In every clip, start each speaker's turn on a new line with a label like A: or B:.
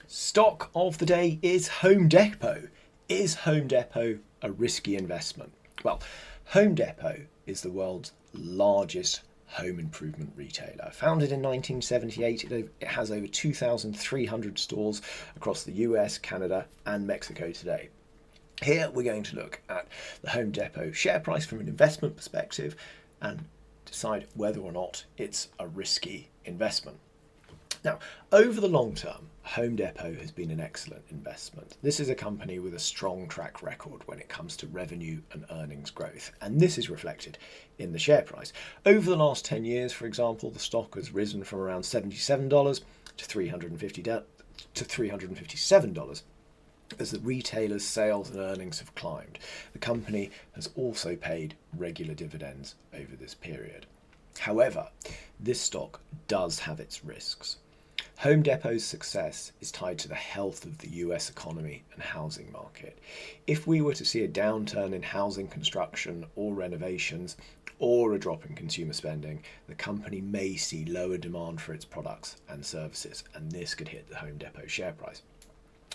A: Stock of the day is Home Depot. Is Home Depot a risky investment? Well, Home Depot is the world's largest home improvement retailer. Founded in 1978, it has over 2,300 stores across the US, Canada, and Mexico today. Here we're going to look at the Home Depot share price from an investment perspective and decide whether or not it's a risky investment. Now, over the long term, Home Depot has been an excellent investment. This is a company with a strong track record when it comes to revenue and earnings growth, and this is reflected in the share price. Over the last 10 years, for example, the stock has risen from around $77 to $357 as the retailer's sales and earnings have climbed. The company has also paid regular dividends over this period. However, this stock does have its risks. Home Depot's success is tied to the health of the US economy and housing market. If we were to see a downturn in housing construction or renovations or a drop in consumer spending, the company may see lower demand for its products and services, and this could hit the Home Depot share price.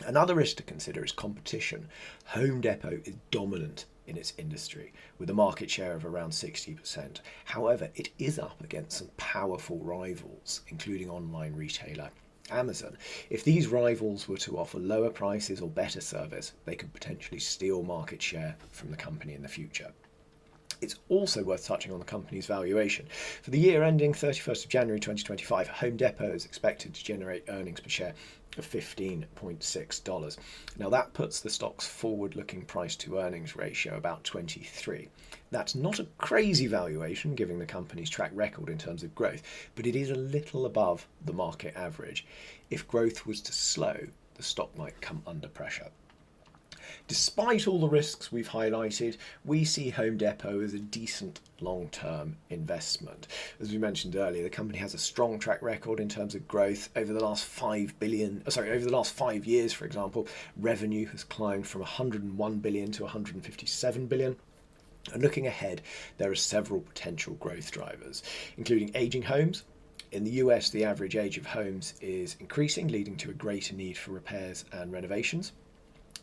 A: Another risk to consider is competition. Home Depot is dominant in its industry with a market share of around 60%. However, it is up against some powerful rivals, including online retailer Amazon. If these rivals were to offer lower prices or better service, they could potentially steal market share from the company in the future. It's also worth touching on the company's valuation. For the year ending 31st of January 2025, Home Depot is expected to generate earnings per share of $15.6. Now that puts the stock's forward-looking price to earnings ratio about 23. That's not a crazy valuation given the company's track record in terms of growth, but it is a little above the market average. If growth was to slow, the stock might come under pressure. Despite all the risks we've highlighted, we see Home Depot as a decent long-term investment. As we mentioned earlier, the company has a strong track record in terms of growth. Over the last 5 years, for example, revenue has climbed from 101 billion to 157 billion. And looking ahead, there are several potential growth drivers, including aging homes. In the US, the average age of homes is increasing, leading to a greater need for repairs and renovations.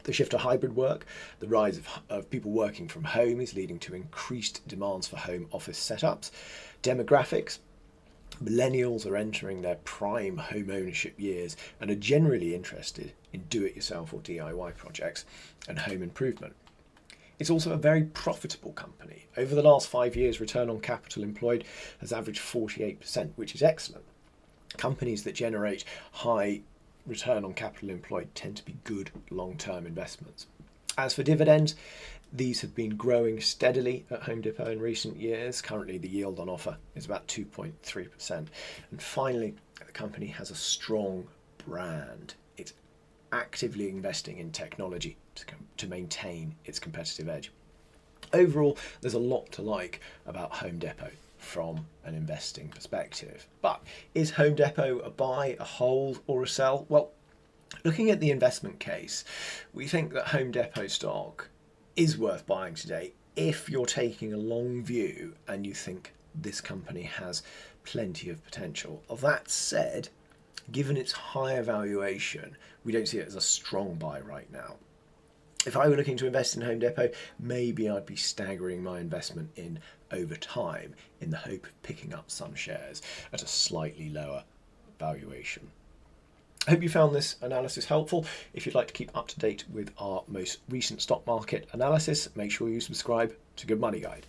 A: The shift to hybrid work, the rise of people working from home is leading to increased demands for home office setups. Demographics, millennials are entering their prime home ownership years and are generally interested in do-it-yourself or DIY projects and home improvement. It's also a very profitable company. Over the last 5 years, return on capital employed has averaged 48%, which is excellent. Companies that generate high return on capital employed tend to be good long-term investments. As for dividends, these have been growing steadily at Home Depot in recent years. Currently, the yield on offer is about 2.3%. And finally, the company has a strong brand. It's actively investing in technology to maintain its competitive edge. Overall, there's a lot to like about Home Depot from an investing perspective. But is Home Depot a buy, a hold, or a sell? Well, looking at the investment case, we think that Home Depot stock is worth buying today if you're taking a long view and you think this company has plenty of potential. That said, given its higher valuation, we don't see it as a strong buy right now. If I were looking to invest in Home Depot, maybe I'd be staggering my investment in over time in the hope of picking up some shares at a slightly lower valuation. I hope you found this analysis helpful. If you'd like to keep up to date with our most recent stock market analysis, make sure you subscribe to Good Money Guide.